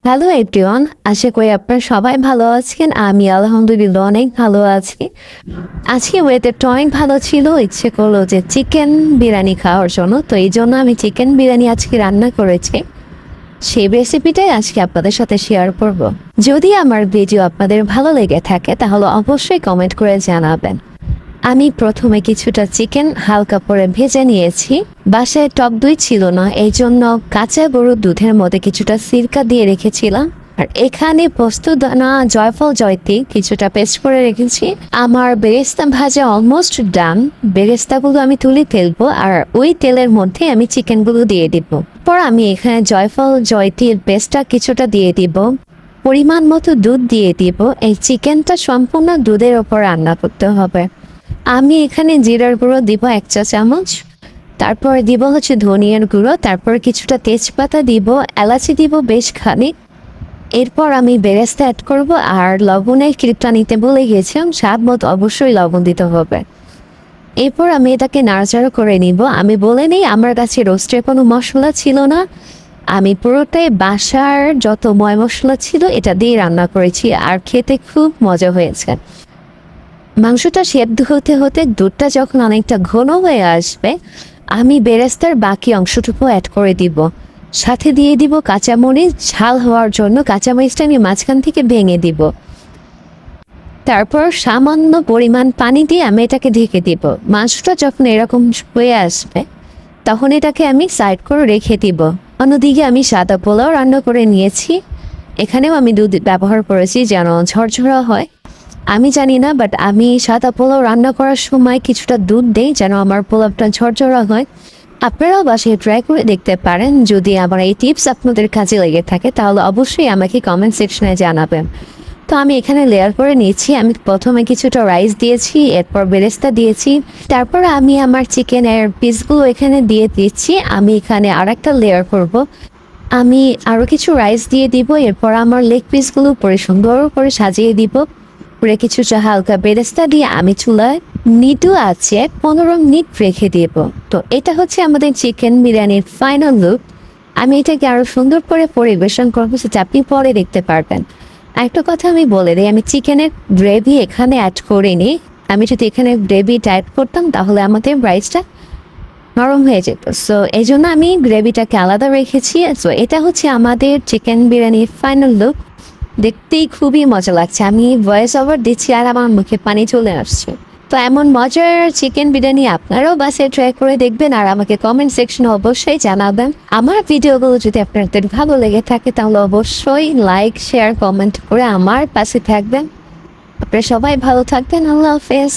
Hello everyone, আশা করি আপনারা সবাই ভালো আছেন। আমি আলহামদুলিল্লাহ অনেক ভালো আছি। আজকে ওয়েদারটা অনেক ভালো ছিল, ইচ্ছে করলো যে চিকেন বিরিয়ানি খাওয়ার জন্য। তো এই জন্য আমি চিকেন বিরিয়ানি আজকে রান্না করেছি। সেই রেসিপিটাই আজকে আপনাদের সাথে শেয়ার করব। যদি আমার ভিডিও আপনাদের ভালো লেগে থাকে তাহলে অবশ্যই কমেন্ট করে জানাবেন। আমি প্রথমে কিছুটা চিকেন হালকা করে ভেজে নিয়েছি। বাসায় টক দই ছিল না, এই জন্য কাঁচা গরুর দুধের মধ্যে কিছুটা সিরকা দিয়ে রেখেছিলাম। আর এখানে পোস্তদানা, জয়ফল, জয়ত্রী কিছুটা পেস্ট করে রেখেছি। আমার বেরেস্তা ভাজা অলমোস্ট ডান। বেরেস্তাগুলো আমি তুলে ফেলবো আর ওই তেলের মধ্যে আমি চিকেনগুলো দিয়ে দিব। পর আমি এখানে জয়ফল, জয়ত্রীর পেস্টটা কিছুটা দিয়ে দিব। পরিমাণ মতো দুধ দিয়ে দিব। এই চিকেনটা সম্পূর্ণ দুধের ওপর রান্না করতে হবে। আমি এখানে জিরার গুঁড়ো দিব 1 চা চামচ। তারপর দিব হচ্ছে ধনিয়ার গুঁড়ো, তারপর কিছুটা তেজপাতা দিব, এলাচি দিব বেশ খানিক। এরপর আমি বেরেস্তা অ্যাড করব আর লবণের ক্লিপটা নিতে বলে গিয়েছিলাম, স্বাদ মতো অবশ্যই লবণ দিতে হবে। এরপর আমি এটাকে নাড়াচাড়া করে নিব। আমি বলে নিই, আমার কাছে রোস্টের কোনো মশলা ছিল না। আমি পুরোটাই বাসার যত ময় মশলা ছিল এটা দিয়ে রান্না করেছি আর খেতে খুব মজা হয়েছে। মাংসটা সেদ্ধ হতে হতে দুধটা যখন অনেকটা ঘন হয়ে আসবে, আমি বেরেস্তার বাকি অংশটুকু অ্যাড করে দিব। সাথে দিয়ে দিব কাঁচামরিচ, ঝাল হওয়ার জন্য কাঁচামরিচটা আমি মাঝখান থেকে ভেঙে দিব। তারপর সামান্য পরিমাণ পানি দিয়ে আমি এটাকে ঢেকে দিব। মাংসটা যখন এরকম হয়ে আসবে তখন এটাকে আমি সাইড করে রেখে দিব। অন্যদিকে আমি সাদা পোলাও রান্না করে নিয়েছি। এখানেও আমি দুধ ব্যবহার করেছি যেন ঝরঝরা হয়। আমি জানি না, বাট আমি সাদা পোলাও রান্না করার সময় কিছুটা দুধ দেই যেন আমার পোলাওটা ঝরঝরা হয়। আপনারাও বাসায় ট্রাই করে দেখতে পারেন। যদি আমার এই টিপস আপনাদের কাজে লেগে থাকে তাহলে অবশ্যই আমাকে কমেন্ট সেকশনে জানাবেন। তো আমি এখানে লেয়ার করে নিয়েছি। আমি প্রথমে কিছুটা রাইস দিয়েছি, এরপর বেরেস্তা দিয়েছি, তারপর আমি আমার চিকেনের পিসগুলো এখানে দিয়ে দিচ্ছি। আমি এখানে আর একটা লেয়ার করব। আমি আরও কিছু রাইস দিয়ে দিব, এরপর আমার লেগ পিসগুলো উপরে সুন্দর করে সাজিয়ে দিব। উপরে কিছুটা হালকা বেরেস্তা দিয়ে আমি চুলায় মৃদু আছে 15 মিনিট রেখে দেব। তো এটা হচ্ছে আমাদের চিকেন বিরিয়ানির ফাইনাল লুক। আমি এটাকে আরও সুন্দর করে পরিবেশন করবো, সেটা আপনি পরে দেখতে পারবেন। একটা কথা আমি বলে দিই, আমি চিকেনের গ্রেভি এখানে অ্যাড করিনি। আমি যদি এখানে গ্রেভিটা অ্যাড করতাম তাহলে আমাদের রাইসটা নরম হয়ে যেত। সো এই জন্য আমি গ্রেভিটাকে আলাদা রেখেছি। সো এটা হচ্ছে আমাদের চিকেন বিরিয়ানির ফাইনাল লুক। দেখতেই খুবই মজা লাগছে। আমি ভয়েস ওভার দিচ্ছি আর আমার মুখে পানি চলে আসছে। তো এমন মজার চিকেন বিরিয়ানি আপনারাও বাসায় ট্রাই করে দেখবেন আর আমাকে কমেন্ট সেকশনে অবশ্যই জানাবেন। আমার ভিডিওগুলো যদি আপনাদের ভালো লেগে থাকে তাহলে অবশ্যই লাইক, শেয়ার, কমেন্ট করে আমার পাশে থাকবেন। আপনারা সবাই ভালো থাকবেন। আল্লাহ হাফেজ।